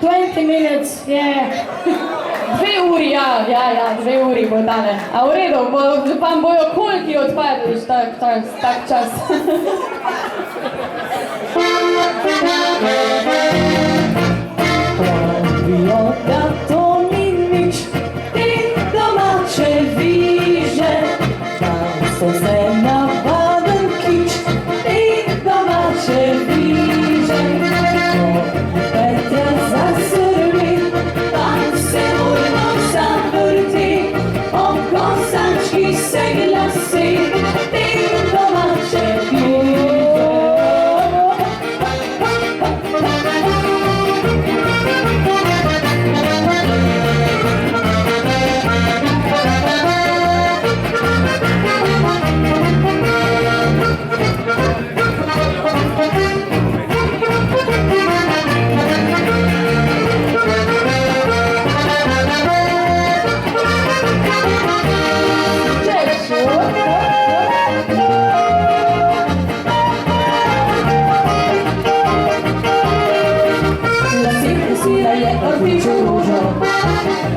20 minutes je... 2 uri, ja, 2 uri bo dane. A v redu, pa bojo koliki odpadli, tak čas. Pravijo, da to ni nič, ti domače viže, da so se navaden kič, ti domače viže. Petra zasrbi, pa se moj nos zavrti, ob kosančki se glasi, ti domače viže.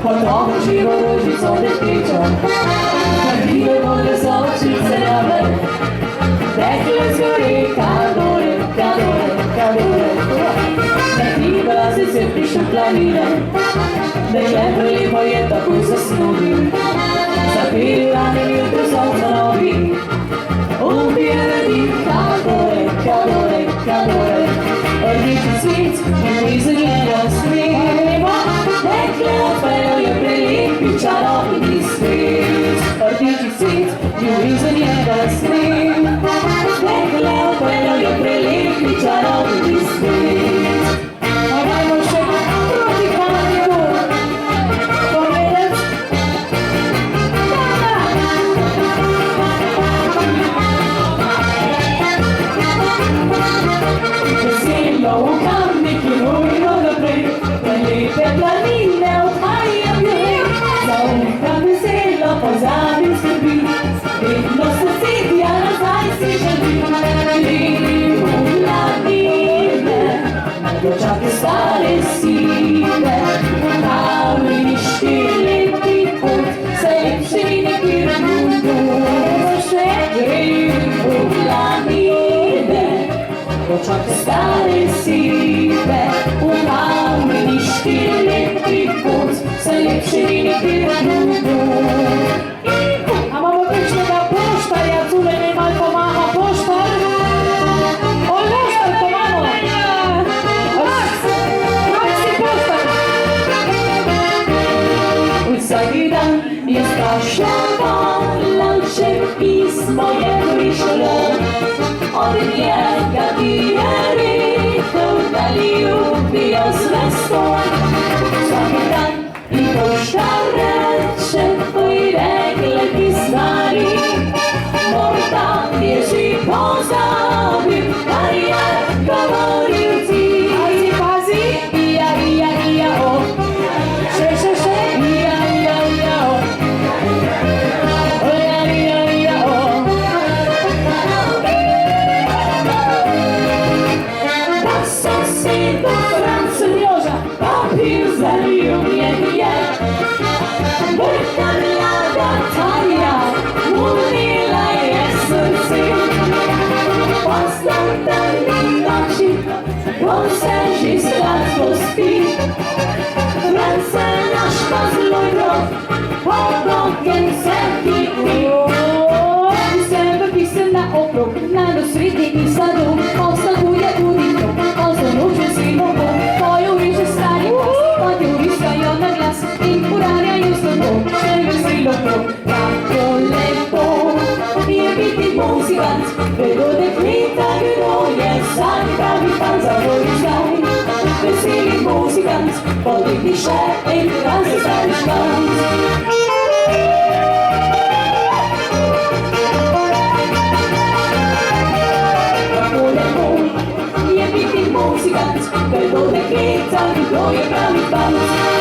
Potom živo rožico dekličo, krvile vode z očice na vrh, dekle zgori, kadore, kadore, kadore. Nekliva se se piše planine, dekle prelepo je tako zasnuli, zapirani jutro sonca novi, ubijeni, kadore, kadore, kadore. Rdiči cvic, blizu njega snima, dekle odpejo je prelepi čarobni svet. Rdiči cvic, blizu njega snima, dekle odpejo je prelepi čarobni svet. A dajmo še proti kamaniku, povedec. Veselo v kamniki nujno naprej, prelepe planine odhajam njej. Zaukam veselo, pozabim skrbi, vedno sosedja nazaj si želim. Grem v planine, dočake stare sile, kamniški lepi pot, se lepši nikjer budu. Še grem v planine, dočake stare sile, v kamniški lepi pot, se lepši nikjer budu. A imamo kakšnega poštarja, tule ne malo pomaga poštar? Oj, poštar, pomamo! Kaj si poštar? Vsak dan je spraševal, če pismo je prišlo, od njega ti je rekel, da ljubijo zvesto. Vsak dan ti poštar reče, rekle ti stvari, morda je že pozabil, kar je govoril ti. Pazi, pazi, ija, ija, ija, o. Še, ija, ija, ija, o. Ija, ija, ija, o. Da so se do Franca Joža papir zaljubljen je, vrta mlada Tanja, umila je srce. Poznatani noči, ko se že sladko spi, Franca naš pa zelo grob, pobogen se kiti. Sebe pisana okrog, na sredini sadu, ostahuje tudi to, ozoruče si bobo, tvojo riže stari pas, pod juriskajo na glas in urarjajo slovo, še veselo prav. Tako lepo je biti muzikant, vedo dekleta, kdo je sam pravi fan za tvoj zdaj. Veseli muzikant, podigni še enkrat se staviš kant. Tako lepo je biti muzikant, vedo dekleta, kdo je pravi fan.